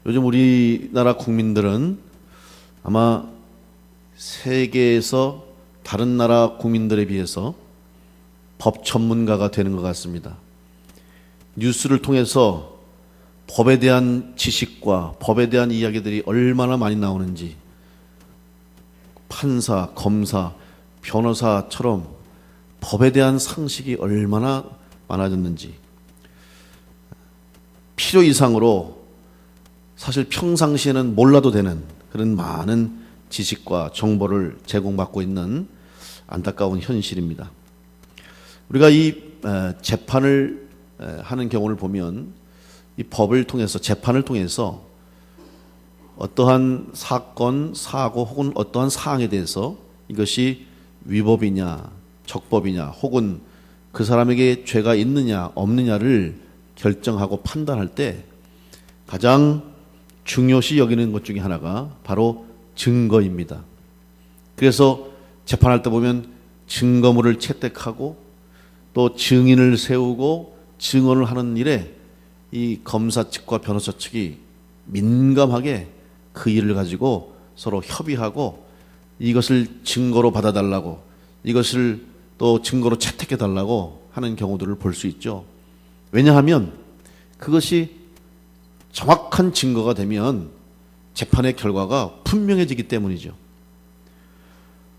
요즘 우리나라 국민들은 아마 세계에서 다른 나라 국민들에 비해서 법 전문가가 되는 것 같습니다. 뉴스를 통해서 법에 대한 지식과 법에 대한 이야기들이 얼마나 많이 나오는지, 판사, 검사, 변호사처럼 법에 대한 상식이 얼마나 많아졌는지, 필요 이상으로 사실 평상시에는 몰라도 되는 그런 많은 지식과 정보를 제공받고 있는 안타까운 현실입니다. 우리가 이 재판을 하는 경우를 보면 이 법을 통해서, 재판을 통해서 어떠한 사건, 사고 혹은 어떠한 사항에 대해서 이것이 위법이냐 적법이냐 혹은 그 사람에게 죄가 있느냐 없느냐를 결정하고 판단할 때 가장 중요시 여기는 것 중에 하나가 바로 증거입니다. 그래서 재판할 때 보면 증거물을 채택하고 또 증인을 세우고 증언을 하는 일에 이 검사 측과 변호사 측이 민감하게 그 일을 가지고 서로 협의하고 이것을 증거로 받아달라고, 이것을 또 증거로 채택해달라고 하는 경우들을 볼 수 있죠. 왜냐하면 그것이 정확한 증거가 되면 재판의 결과가 분명해지기 때문이죠.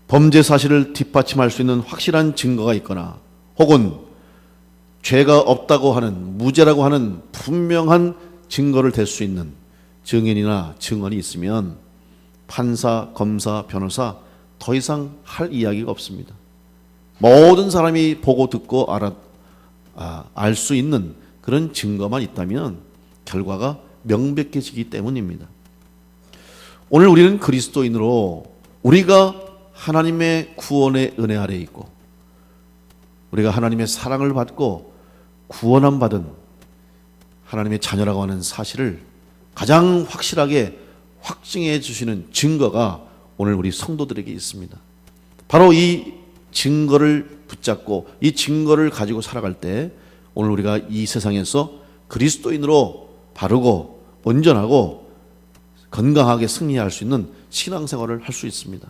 범죄 사실을 뒷받침할 수 있는 확실한 증거가 있거나 혹은 죄가 없다고 하는, 무죄라고 하는 분명한 증거를 댈 수 있는 증인이나 증언이 있으면 판사, 검사, 변호사 더 이상 할 이야기가 없습니다. 모든 사람이 보고 듣고 알 수 있는 그런 증거만 있다면 결과가 명백해지기 때문입니다. 오늘 우리는 그리스도인으로 우리가 하나님의 구원의 은혜 아래에 있고 우리가 하나님의 사랑을 받고 구원함 받은 하나님의 자녀라고 하는 사실을 가장 확실하게 확증해 주시는 증거가 오늘 우리 성도들에게 있습니다. 바로 이 증거를 붙잡고 이 증거를 가지고 살아갈 때 오늘 우리가 이 세상에서 그리스도인으로 바르고 온전하고 건강하게 승리할 수 있는 신앙생활을 할 수 있습니다.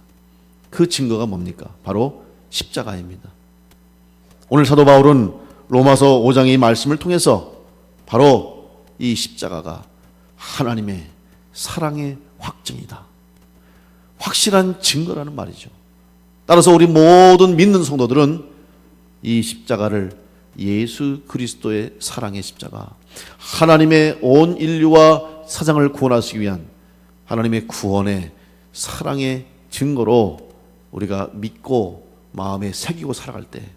그 증거가 뭡니까? 바로 십자가입니다. 오늘 사도 바울은 로마서 5장의 말씀을 통해서 바로 이 십자가가 하나님의 사랑의 확증이다, 확실한 증거라는 말이죠. 따라서 우리 모든 믿는 성도들은 이 십자가를 예수 그리스도의 사랑의 십자가, 하나님의 온 인류와 사장을 구원하시기 위한 하나님의 구원의 사랑의 증거로 우리가 믿고 마음에 새기고 살아갈 때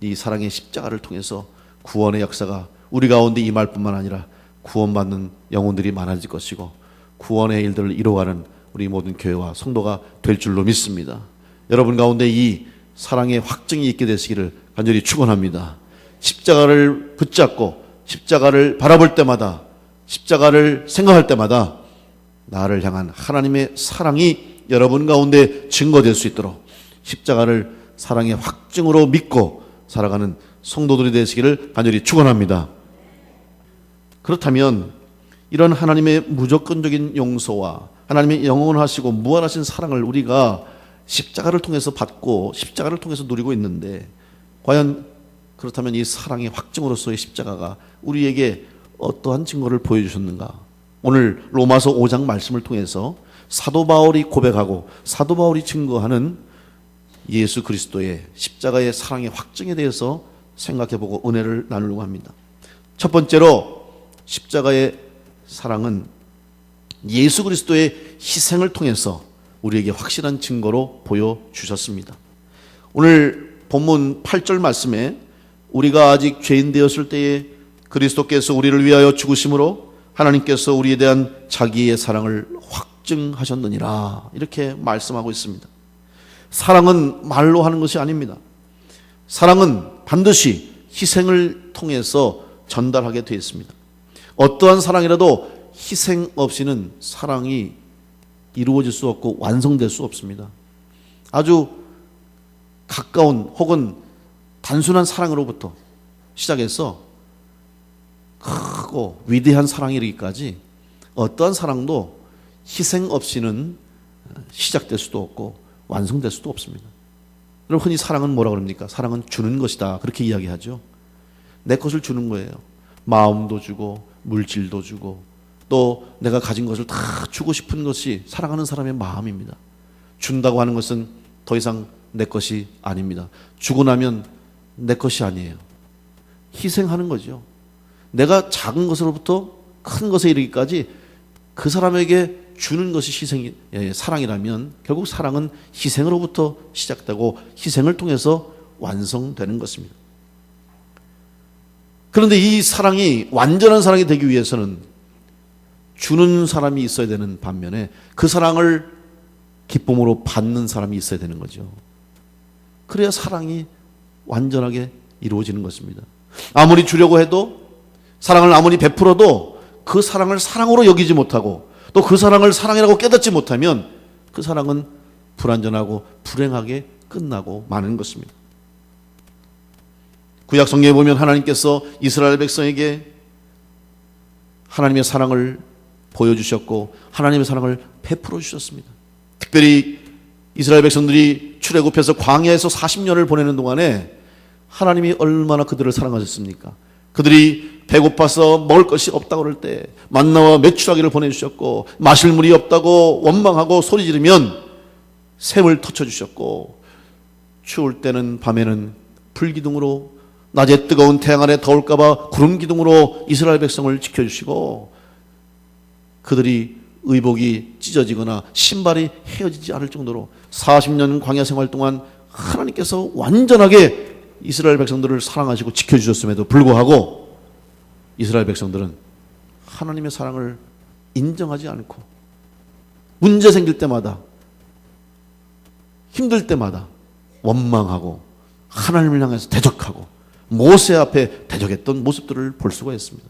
이 사랑의 십자가를 통해서 구원의 역사가 우리 가운데 임할 뿐만 아니라 구원받는 영혼들이 많아질 것이고 구원의 일들을 이루어가는 우리 모든 교회와 성도가 될 줄로 믿습니다. 여러분 가운데 이 사랑의 확증이 있게 되시기를 간절히 축원합니다. 십자가를 붙잡고 십자가를 바라볼 때마다, 십자가를 생각할 때마다 나를 향한 하나님의 사랑이 여러분 가운데 증거될 수 있도록 십자가를 사랑의 확증으로 믿고 살아가는 성도들이 되시기를 간절히 축원합니다. 그렇다면 이런 하나님의 무조건적인 용서와 하나님의 영원하시고 무한하신 사랑을 우리가 십자가를 통해서 받고 십자가를 통해서 누리고 있는데 과연 그렇다면 이 사랑의 확증으로서의 십자가가 우리에게 어떠한 증거를 보여주셨는가? 오늘 로마서 5장 말씀을 통해서 사도 바울이 고백하고 사도 바울이 증거하는 예수 그리스도의 십자가의 사랑의 확증에 대해서 생각해보고 은혜를 나누려고 합니다. 첫 번째로 십자가의 사랑은 예수 그리스도의 희생을 통해서 우리에게 확실한 증거로 보여주셨습니다. 오늘 본문 8절 말씀에 우리가 아직 죄인 되었을 때에 그리스도께서 우리를 위하여 죽으심으로 하나님께서 우리에 대한 자기의 사랑을 확증하셨느니라 이렇게 말씀하고 있습니다. 사랑은 말로 하는 것이 아닙니다. 사랑은 반드시 희생을 통해서 전달하게 되어 있습니다. 어떠한 사랑이라도 희생 없이는 사랑이 이루어질 수 없고 완성될 수 없습니다. 아주 가까운 혹은 단순한 사랑으로부터 시작해서 크고 위대한 사랑이 이르기까지 어떠한 사랑도 희생 없이는 시작될 수도 없고 완성될 수도 없습니다. 여러분, 흔히 사랑은 뭐라 그럽니까? 사랑은 주는 것이다, 그렇게 이야기하죠. 내 것을 주는 거예요. 마음도 주고 물질도 주고 또 내가 가진 것을 다 주고 싶은 것이 사랑하는 사람의 마음입니다. 준다고 하는 것은 더 이상 내 것이 아닙니다. 주고 나면 내 것이 아니에요. 희생하는 거죠. 내가 작은 것으로부터 큰 것에 이르기까지 그 사람에게 주는 것이 사랑이라면 결국 사랑은 희생으로부터 시작되고 희생을 통해서 완성되는 것입니다. 그런데 이 사랑이 완전한 사랑이 되기 위해서는 주는 사람이 있어야 되는 반면에 그 사랑을 기쁨으로 받는 사람이 있어야 되는 거죠. 그래야 사랑이 완전하게 이루어지는 것입니다. 아무리 주려고 해도, 사랑을 아무리 베풀어도 그 사랑을 사랑으로 여기지 못하고 또 그 사랑을 사랑이라고 깨닫지 못하면 그 사랑은 불완전하고 불행하게 끝나고 마는 것입니다. 구약 성경에 보면 하나님께서 이스라엘 백성에게 하나님의 사랑을 보여주셨고 하나님의 사랑을 베풀어 주셨습니다. 특별히 이스라엘 백성들이 출애굽해서 광야에서 40년을 보내는 동안에 하나님이 얼마나 그들을 사랑하셨습니까? 그들이 배고파서 먹을 것이 없다고 그럴 때 만나와 메추라기를 보내주셨고, 마실 물이 없다고 원망하고 소리 지르면 샘을 터쳐주셨고, 추울 때는 밤에는 불기둥으로, 낮에 뜨거운 태양 아래 더울까봐 구름기둥으로 이스라엘 백성을 지켜주시고, 그들이 의복이 찢어지거나 신발이 헤어지지 않을 정도로 40년 광야 생활 동안 하나님께서 완전하게 이스라엘 백성들을 사랑하시고 지켜주셨음에도 불구하고 이스라엘 백성들은 하나님의 사랑을 인정하지 않고 문제 생길 때마다, 힘들 때마다 원망하고 하나님을 향해서 대적하고 모세 앞에 대적했던 모습들을 볼 수가 있습니다.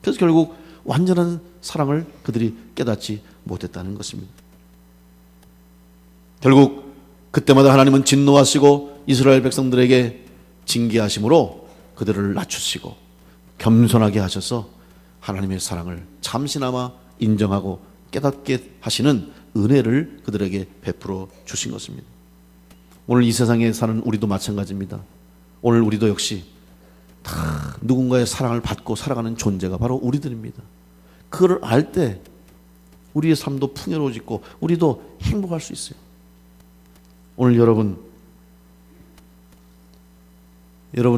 그래서 결국 완전한 사랑을 그들이 깨닫지 못했다는 것입니다. 결국 그때마다 하나님은 진노하시고 이스라엘 백성들에게 징계하심으로 그들을 낮추시고 겸손하게 하셔서 하나님의 사랑을 잠시나마 인정하고 깨닫게 하시는 은혜를 그들에게 베풀어 주신 것입니다. 오늘 이 세상에 사는 우리도 마찬가지입니다. 오늘 우리도 역시 다 누군가의 사랑을 받고 살아가는 존재가 바로 우리들입니다. 그걸 알 때 우리의 삶도 풍요로워지고 우리도 행복할 수 있어요. 오늘 여러분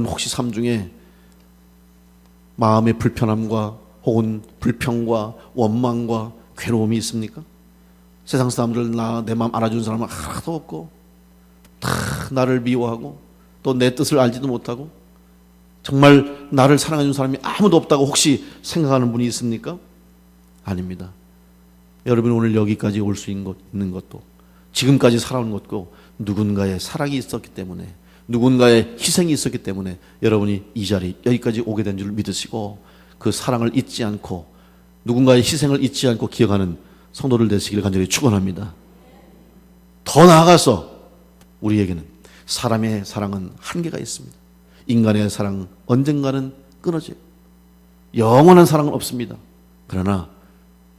혹시 삶 중에 마음의 불편함과 혹은 불평과 원망과 괴로움이 있습니까? 세상 사람들 내 마음 알아주는 사람은 하나도 없고 다 나를 미워하고 또 내 뜻을 알지도 못하고 정말 나를 사랑해주는 사람이 아무도 없다고 혹시 생각하는 분이 있습니까? 아닙니다. 여러분 오늘 여기까지 올 수 있는 것도, 지금까지 살아온 것도 누군가의 사랑이 있었기 때문에, 누군가의 희생이 있었기 때문에 여러분이 이 자리 여기까지 오게 된 줄 믿으시고 그 사랑을 잊지 않고 누군가의 희생을 잊지 않고 기억하는 성도들 되시기를 간절히 축원합니다. 더 나아가서 우리에게는 사람의 사랑은 한계가 있습니다. 인간의 사랑 언젠가는 끊어져요. 영원한 사랑은 없습니다. 그러나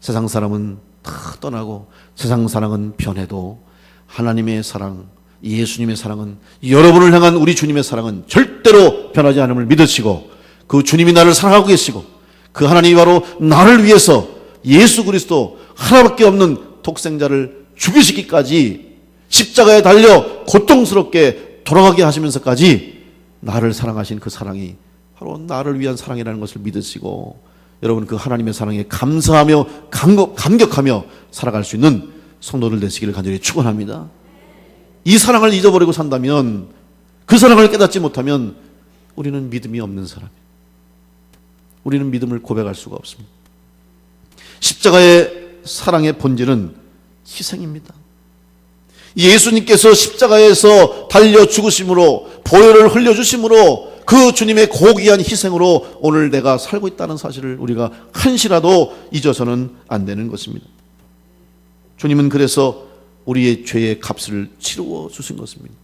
세상 사람은 다 떠나고 세상 사랑은 변해도 하나님의 사랑, 예수님의 사랑은, 여러분을 향한 우리 주님의 사랑은 절대로 변하지 않음을 믿으시고 그 주님이 나를 사랑하고 계시고 그 하나님이 바로 나를 위해서 예수 그리스도 하나밖에 없는 독생자를 죽이시기까지 십자가에 달려 고통스럽게 돌아가게 하시면서까지 나를 사랑하신 그 사랑이 바로 나를 위한 사랑이라는 것을 믿으시고 여러분 그 하나님의 사랑에 감사하며 감격하며 살아갈 수 있는 성도들 되시기를 간절히 축원합니다. 이 사랑을 잊어버리고 산다면, 그 사랑을 깨닫지 못하면 우리는 믿음이 없는 사람이에요. 우리는 믿음을 고백할 수가 없습니다. 십자가의 사랑의 본질은 희생입니다. 예수님께서 십자가에서 달려 죽으심으로, 보혈을 흘려주심으로, 그 주님의 고귀한 희생으로 오늘 내가 살고 있다는 사실을 우리가 한시라도 잊어서는 안 되는 것입니다. 주님은 그래서 우리의 죄의 값을 치루어 주신 것입니다.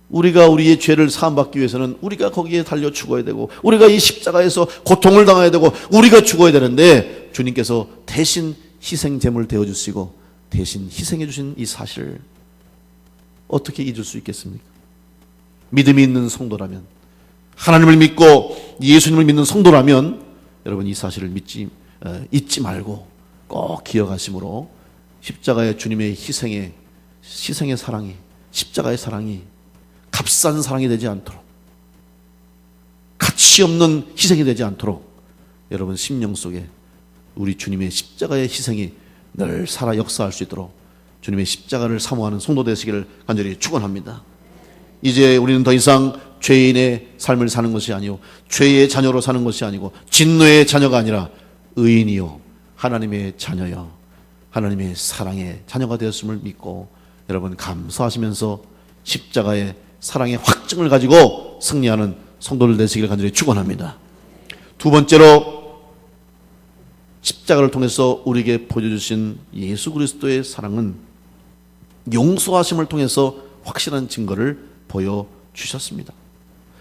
우리가 우리의 죄를 사함받기 위해서는 우리가 거기에 달려 죽어야 되고, 우리가 이 십자가에서 고통을 당해야 되고, 우리가 죽어야 되는데, 주님께서 대신 희생 제물을 되어주시고 대신 희생해 주신 이 사실을 어떻게 잊을 수 있겠습니까? 믿음이 있는 성도라면, 하나님을 믿고 예수님을 믿는 성도라면 여러분 이 사실을 잊지 말고 꼭 기억하심으로 십자가의 주님의 희생의 사랑이, 십자가의 사랑이 값싼 사랑이 되지 않도록, 가치 없는 희생이 되지 않도록 여러분 심령 속에 우리 주님의 십자가의 희생이 늘 살아 역사할 수 있도록 주님의 십자가를 사모하는 성도 되시기를 간절히 축원합니다. 이제 우리는 더 이상 죄인의 삶을 사는 것이 아니요 죄의 자녀로 사는 것이 아니고 진노의 자녀가 아니라 의인이요 하나님의 자녀요 하나님의 사랑의 자녀가 되었음을 믿고 여러분 감사하시면서 십자가의 사랑의 확증을 가지고 승리하는 성도들 되시기를 간절히 축원합니다. 두 번째로 십자가를 통해서 우리에게 보여주신 예수 그리스도의 사랑은 용서하심을 통해서 확실한 증거를 보여주셨습니다.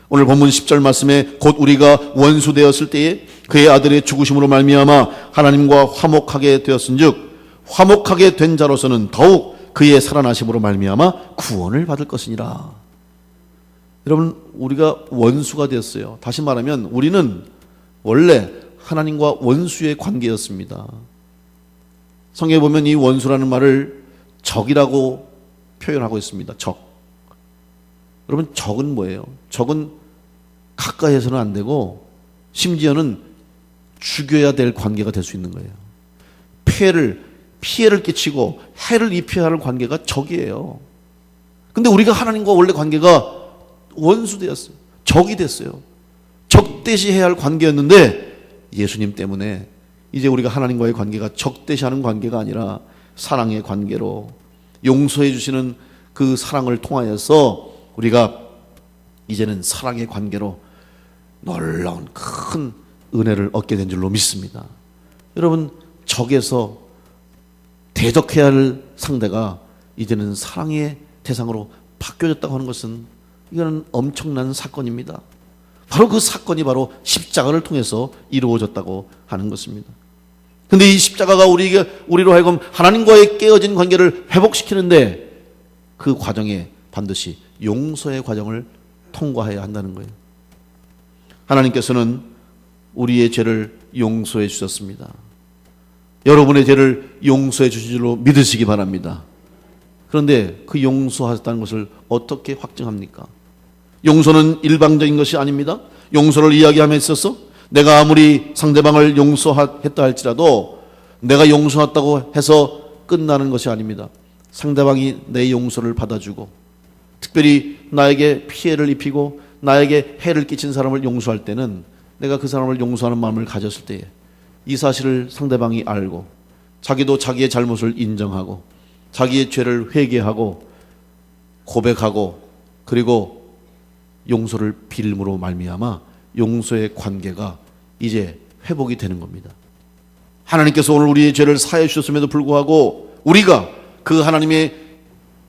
오늘 본문 10절 말씀에 곧 우리가 원수 되었을 때에 그의 아들의 죽으심으로 말미암아 하나님과 화목하게 되었은즉 화목하게 된 자로서는 더욱 그의 살아나심으로 말미암아 구원을 받을 것이니라. 여러분 우리가 원수가 되었어요. 다시 말하면 우리는 원래 하나님과 원수의 관계였습니다. 성경에 보면 이 원수라는 말을 적이라고 표현하고 있습니다. 적. 여러분 적은 뭐예요? 적은 가까이 해서는 안 되고 심지어는 죽여야 될 관계가 될 수 있는 거예요. 피해를 끼치고 해를 입혀야 할 관계가 적이에요. 근데 우리가 하나님과 원래 관계가 원수 되었어요. 적이 됐어요. 적대시해야 할 관계였는데 예수님 때문에 이제 우리가 하나님과의 관계가 적대시하는 관계가 아니라 사랑의 관계로 용서해 주시는 그 사랑을 통하여서 우리가 이제는 사랑의 관계로 놀라운 큰 은혜를 얻게 된 줄로 믿습니다. 여러분 적에서 대적해야 할 상대가 이제는 사랑의 대상으로 바뀌어졌다고 하는 것은 이거는 엄청난 사건입니다. 바로 그 사건이 바로 십자가를 통해서 이루어졌다고 하는 것입니다. 그런데 이 십자가가 우리로 하여금 하나님과의 깨어진 관계를 회복시키는데 그 과정에 반드시 용서의 과정을 통과해야 한다는 거예요. 하나님께서는 우리의 죄를 용서해 주셨습니다. 여러분의 죄를 용서해 주신 줄로 믿으시기 바랍니다. 그런데 그 용서하셨다는 것을 어떻게 확증합니까? 용서는 일방적인 것이 아닙니다. 용서를 이야기함에 있어서 내가 아무리 상대방을 용서했다 할지라도 내가 용서했다고 해서 끝나는 것이 아닙니다. 상대방이 내 용서를 받아주고 특별히 나에게 피해를 입히고 나에게 해를 끼친 사람을 용서할 때는 내가 그 사람을 용서하는 마음을 가졌을 때에 이 사실을 상대방이 알고 자기도 자기의 잘못을 인정하고 자기의 죄를 회개하고 고백하고 그리고 용서를 빌음으로 말미암아 용서의 관계가 이제 회복이 되는 겁니다. 하나님께서 오늘 우리의 죄를 사해 주셨음에도 불구하고 우리가 그 하나님의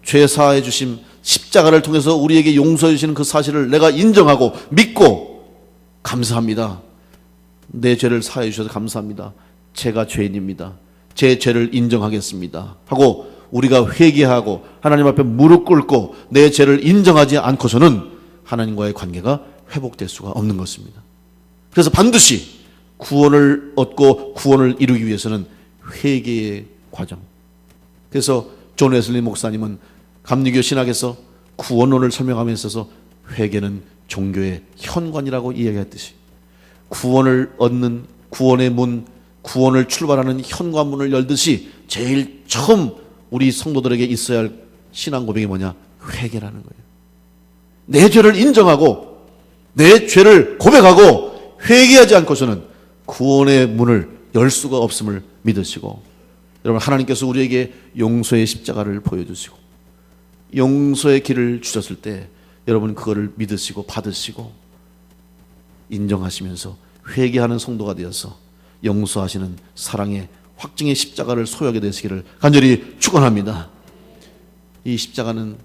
죄 사해 주심 십자가를 통해서 우리에게 용서해 주시는 그 사실을 내가 인정하고 믿고 감사합니다. 내 죄를 사해 주셔서 감사합니다. 제가 죄인입니다. 제 죄를 인정하겠습니다 하고 우리가 회개하고 하나님 앞에 무릎 꿇고 내 죄를 인정하지 않고서는 하나님과의 관계가 회복될 수가 없는 것입니다. 그래서 반드시 구원을 얻고 구원을 이루기 위해서는 회개의 과정. 그래서 존 웨슬리 목사님은 감리교 신학에서 구원론을 설명하면서 있어서 회개는 종교의 현관이라고 이야기했듯이 구원을 얻는 구원의 문, 구원을 출발하는 현관문을 열듯이 제일 처음 우리 성도들에게 있어야 할 신앙 고백이 뭐냐? 회개라는 거예요. 내 죄를 인정하고 내 죄를 고백하고 회개하지 않고서는 구원의 문을 열 수가 없음을 믿으시고 여러분 하나님께서 우리에게 용서의 십자가를 보여주시고 용서의 길을 주셨을 때 여러분 그거를 믿으시고 받으시고 인정하시면서 회개하는 성도가 되어서 용서하시는 사랑의 확증의 십자가를 소유하게 되시기를 간절히 축원합니다. 이 십자가는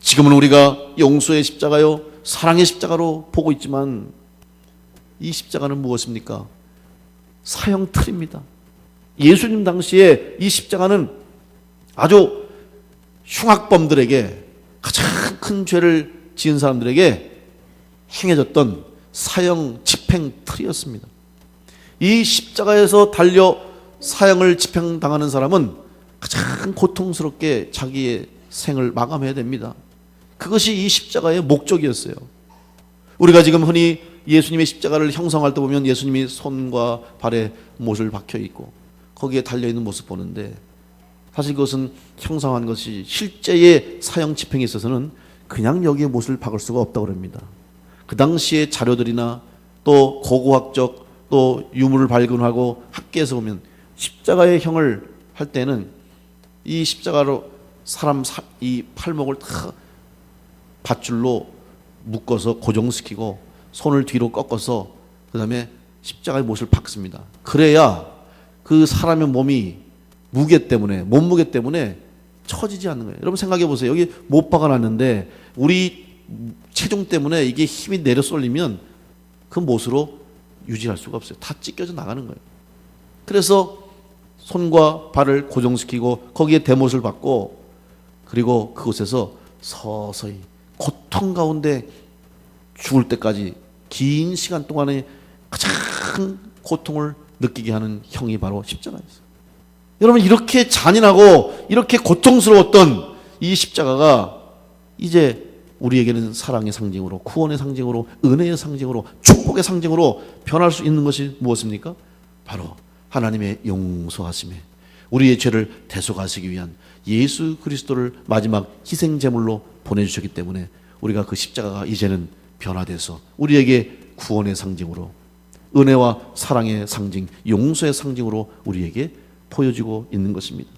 지금은 우리가 용서의 십자가요, 사랑의 십자가로 보고 있지만 이 십자가는 무엇입니까? 사형틀입니다. 예수님 당시에 이 십자가는 아주 흉악범들에게, 가장 큰 죄를 지은 사람들에게 행해졌던 사형 집행틀이었습니다. 이 십자가에서 달려 사형을 집행당하는 사람은 가장 고통스럽게 자기의 생을 마감해야 됩니다. 그것이 이 십자가의 목적이었어요. 우리가 지금 흔히 예수님의 십자가를 형상화할 때 보면 예수님이 손과 발에 못을 박혀 있고 거기에 달려있는 모습 보는데, 사실 그것은 형상화한 것이 실제의 사형 집행에 있어서는 그냥 여기에 못을 박을 수가 없다고 합니다. 그 당시의 자료들이나 또 고고학적 또 유물을 발견하고 학계에서 보면 십자가의 형을 할 때는 이 십자가로 사람 이 팔목을 다 밧줄로 묶어서 고정시키고 손을 뒤로 꺾어서 그 다음에 십자가의 못을 박습니다. 그래야 그 사람의 몸이 무게 때문에, 몸무게 때문에 처지지 않는 거예요. 여러분 생각해 보세요. 여기 못 박아놨는데 우리 체중 때문에 이게 힘이 내려 쏠리면 그 못으로 유지할 수가 없어요. 다 찢겨져 나가는 거예요. 그래서 손과 발을 고정시키고 거기에 대못을 박고, 그리고 그곳에서 서서히 고통 가운데 죽을 때까지 긴 시간 동안에 가장 고통을 느끼게 하는 형이 바로 십자가였어요. 여러분, 이렇게 잔인하고 이렇게 고통스러웠던 이 십자가가 이제 우리에게는 사랑의 상징으로, 구원의 상징으로, 은혜의 상징으로, 축복의 상징으로 변할 수 있는 것이 무엇입니까? 바로 하나님의 용서하심에 우리의 죄를 대속하시기 위한 예수 그리스도를 마지막 희생제물로 보내주셨기 때문에 우리가 그 십자가가 이제는 변화돼서 우리에게 구원의 상징으로, 은혜와 사랑의 상징, 용서의 상징으로 우리에게 보여지고 있는 것입니다.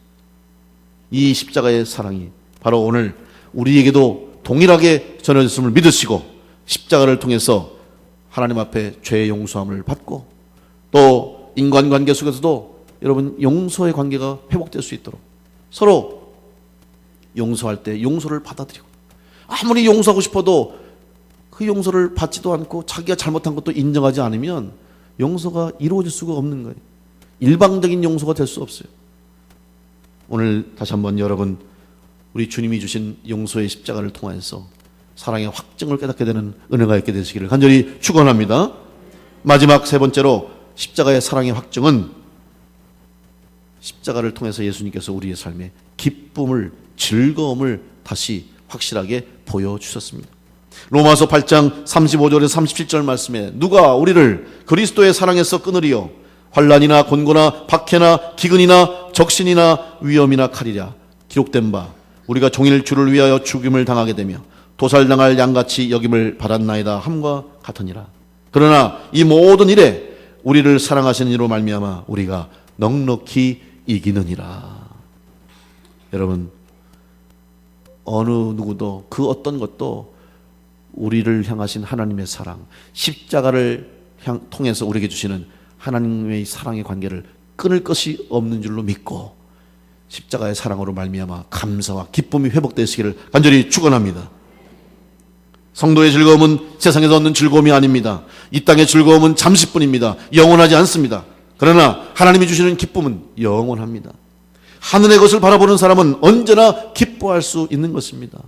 이 십자가의 사랑이 바로 오늘 우리에게도 동일하게 전해졌음을 믿으시고 십자가를 통해서 하나님 앞에 죄의 용서함을 받고 또 인간관계 속에서도 여러분 용서의 관계가 회복될 수 있도록 서로 용서할 때 용서를 받아들이고, 아무리 용서하고 싶어도 그 용서를 받지도 않고 자기가 잘못한 것도 인정하지 않으면 용서가 이루어질 수가 없는 거예요. 일방적인 용서가 될 수 없어요. 오늘 다시 한번 여러분, 우리 주님이 주신 용서의 십자가를 통해서 사랑의 확증을 깨닫게 되는 은혜가 있게 되시기를 간절히 축원합니다. 마지막 세 번째로 십자가의 사랑의 확증은 십자가를 통해서 예수님께서 우리의 삶에 기쁨을, 즐거움을 다시 확실하게 보여주셨습니다. 로마서 8장 35절에서 37절 말씀에 누가 우리를 그리스도의 사랑에서 끊으리요? 환난이나 곤고나 박해나 기근이나 적신이나 위험이나 칼이랴. 기록된 바 우리가 종일 주를 위하여 죽임을 당하게 되며 도살당할 양같이 여김을 받았나이다 함과 같으니라. 그러나 이 모든 일에 우리를 사랑하시는 이로 말미암아 우리가 넉넉히 이기느니라. 여러분, 어느 누구도 그 어떤 것도 우리를 향하신 하나님의 사랑, 십자가를 통해서 우리에게 주시는 하나님의 사랑의 관계를 끊을 것이 없는 줄로 믿고 십자가의 사랑으로 말미암아 감사와 기쁨이 회복되시기를 간절히 축원합니다. 성도의 즐거움은 세상에서 얻는 즐거움이 아닙니다. 이 땅의 즐거움은 잠시뿐입니다. 영원하지 않습니다. 그러나 하나님이 주시는 기쁨은 영원합니다. 하늘의 것을 바라보는 사람은 언제나 기뻐할 수 있는 것입니다.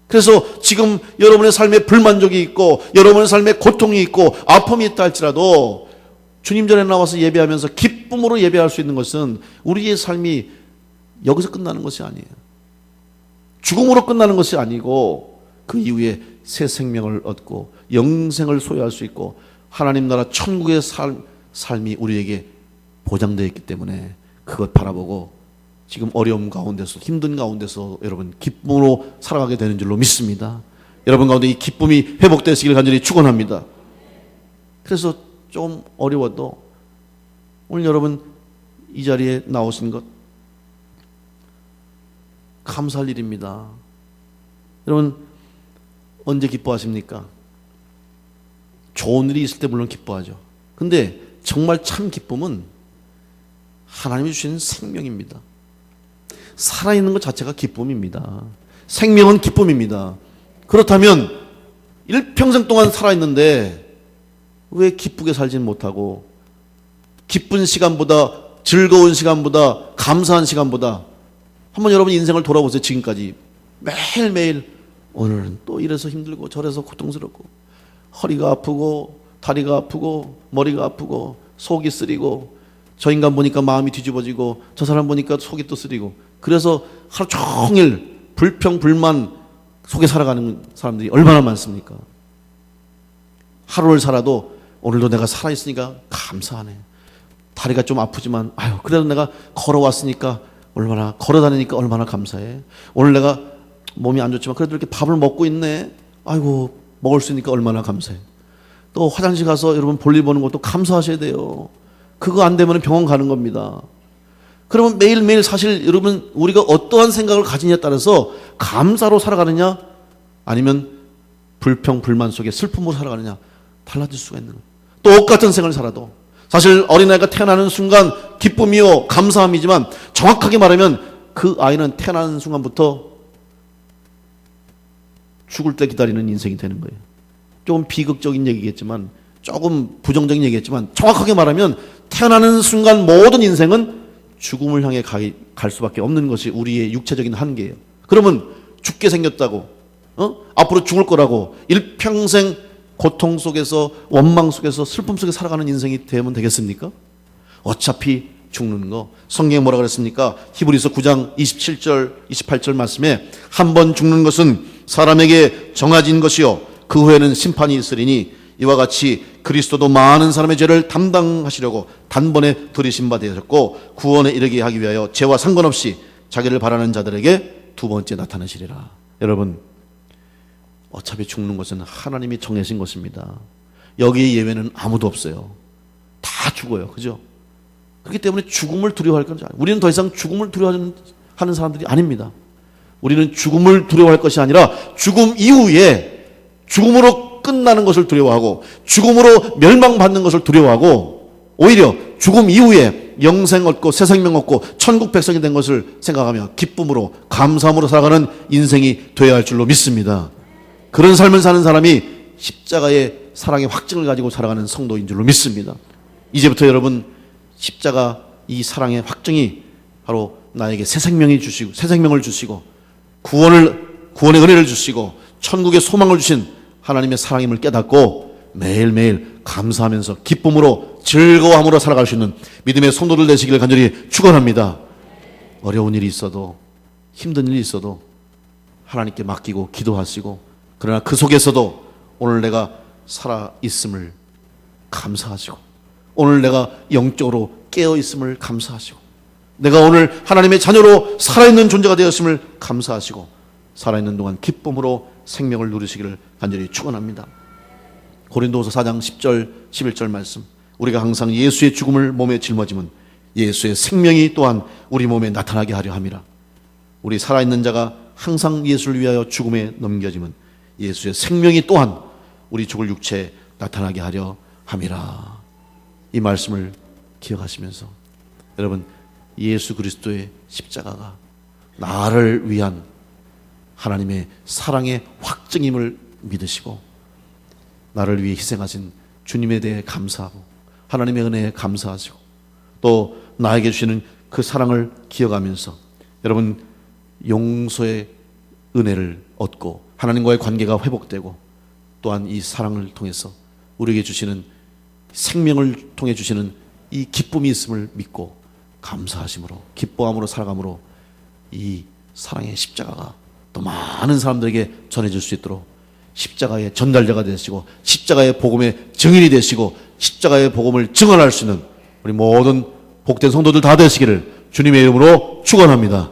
그래서 지금 여러분의 삶에 불만족이 있고 여러분의 삶에 고통이 있고 아픔이 있다 할지라도 주님 전에 나와서 예배하면서 기쁨으로 예배할 수 있는 것은 우리의 삶이 여기서 끝나는 것이 아니에요. 죽음으로 끝나는 것이 아니고 그 이후에 새 생명을 얻고 영생을 소유할 수 있고 하나님 나라 천국의 삶이 우리에게 보장되어 있기 때문에 그것 바라보고 지금 어려움 가운데서, 힘든 가운데서 여러분 기쁨으로 살아가게 되는 줄로 믿습니다. 여러분 가운데 이 기쁨이 회복되시기를 간절히 축원합니다. 그래서 좀 어려워도 오늘 여러분 이 자리에 나오신 것 감사할 일입니다. 여러분 언제 기뻐하십니까? 좋은 일이 있을 때 물론 기뻐하죠. 근데 정말 참 기쁨은 하나님이 주시는 생명입니다. 살아있는 것 자체가 기쁨입니다. 생명은 기쁨입니다. 그렇다면 일평생 동안 살아있는데 왜 기쁘게 살지는 못하고 기쁜 시간보다 즐거운 시간보다 감사한 시간보다 한번 여러분 인생을 돌아보세요. 지금까지 매일매일 오늘은 또 이래서 힘들고 저래서 고통스럽고 허리가 아프고 다리가 아프고 머리가 아프고 속이 쓰리고 저 인간 보니까 마음이 뒤집어지고 저 사람 보니까 속이 또 쓰리고 그래서 하루 종일 불평불만 속에 살아가는 사람들이 얼마나 많습니까? 하루를 살아도 오늘도 내가 살아있으니까 감사하네. 다리가 좀 아프지만 아유 그래도 내가 걸어왔으니까 얼마나 걸어다니니까 얼마나 감사해. 오늘 내가 몸이 안 좋지만 그래도 이렇게 밥을 먹고 있네. 아이고 먹을 수 있으니까 얼마나 감사해. 또 화장실 가서 여러분 볼일 보는 것도 감사하셔야 돼요. 그거 안 되면 병원 가는 겁니다. 그러면 매일매일 사실 여러분 우리가 어떠한 생각을 가지냐에 따라서 감사로 살아가느냐 아니면 불평 불만 속에 슬픔으로 살아가느냐 달라질 수가 있는 거예요. 똑같은 생을 살아도 사실 어린아이가 태어나는 순간 기쁨이요 감사함이지만 정확하게 말하면 그 아이는 태어나는 순간부터 죽을 때 기다리는 인생이 되는 거예요. 조금 비극적인 얘기겠지만 조금 부정적인 얘기겠지만 정확하게 말하면 태어나는 순간 모든 인생은 죽음을 향해 갈 수밖에 없는 것이 우리의 육체적인 한계예요. 그러면 죽게 생겼다고 앞으로 죽을 거라고 일평생 고통 속에서 원망 속에서 슬픔 속에 살아가는 인생이 되면 되겠습니까? 어차피 죽는 거. 성경에 뭐라 그랬습니까? 히브리서 9장 27절 28절 말씀에 한 번 죽는 것은 사람에게 정해진 것이요 그 후에는 심판이 있으리니 이와 같이 그리스도도 많은 사람의 죄를 담당하시려고 단번에 들이신 바 되셨고 구원에 이르게 하기 위하여 죄와 상관없이 자기를 바라는 자들에게 두 번째 나타나시리라. 여러분 어차피 죽는 것은 하나님이 정해진 것입니다. 여기에 예외는 아무도 없어요. 다 죽어요. 그죠? 그렇기 때문에 죽음을 두려워할 건 아니에요. 우리는 더 이상 죽음을 두려워하는 사람들이 아닙니다. 우리는 죽음을 두려워할 것이 아니라 죽음 이후에 죽음으로 끝나는 것을 두려워하고 죽음으로 멸망받는 것을 두려워하고 오히려 죽음 이후에 영생 얻고 새 생명 얻고 천국 백성이 된 것을 생각하며 기쁨으로 감사함으로 살아가는 인생이 되어야 할 줄로 믿습니다. 그런 삶을 사는 사람이 십자가의 사랑의 확증을 가지고 살아가는 성도인 줄로 믿습니다. 이제부터 여러분 십자가 이 사랑의 확증이 바로 나에게 새 생명을 주시고 구원의 은혜를 주시고 천국의 소망을 주신 하나님의 사랑임을 깨닫고 매일매일 감사하면서 기쁨으로 즐거워함으로 살아갈 수 있는 믿음의 성도들 되시기를 간절히 축원합니다. 어려운 일이 있어도 힘든 일이 있어도 하나님께 맡기고 기도하시고 그러나 그 속에서도 오늘 내가 살아있음을 감사하시고 오늘 내가 영적으로 깨어있음을 감사하시고 내가 오늘 하나님의 자녀로 살아있는 존재가 되었음을 감사하시고 살아있는 동안 기쁨으로 생명을 누리시기를 간절히 축원합니다. 고린도후서 4장 10절 11절 말씀 우리가 항상 예수의 죽음을 몸에 짊어지면 예수의 생명이 또한 우리 몸에 나타나게 하려 함이라. 우리 살아있는 자가 항상 예수를 위하여 죽음에 넘겨지면 예수의 생명이 또한 우리 죽을 육체에 나타나게 하려 함이라. 이 말씀을 기억하시면서 여러분 예수 그리스도의 십자가가 나를 위한 하나님의 사랑의 확증임을 믿으시고 나를 위해 희생하신 주님에 대해 감사하고 하나님의 은혜에 감사하시고 또 나에게 주시는 그 사랑을 기억하면서 여러분 용서의 은혜를 얻고 하나님과의 관계가 회복되고 또한 이 사랑을 통해서 우리에게 주시는 생명을 통해 주시는 이 기쁨이 있음을 믿고 감사하심으로 기뻐함으로 살아감으로 이 사랑의 십자가가 또 많은 사람들에게 전해질 수 있도록 십자가의 전달자가 되시고 십자가의 복음의 증인이 되시고 십자가의 복음을 증언할 수 있는 우리 모든 복된 성도들 다 되시기를 주님의 이름으로 축원합니다.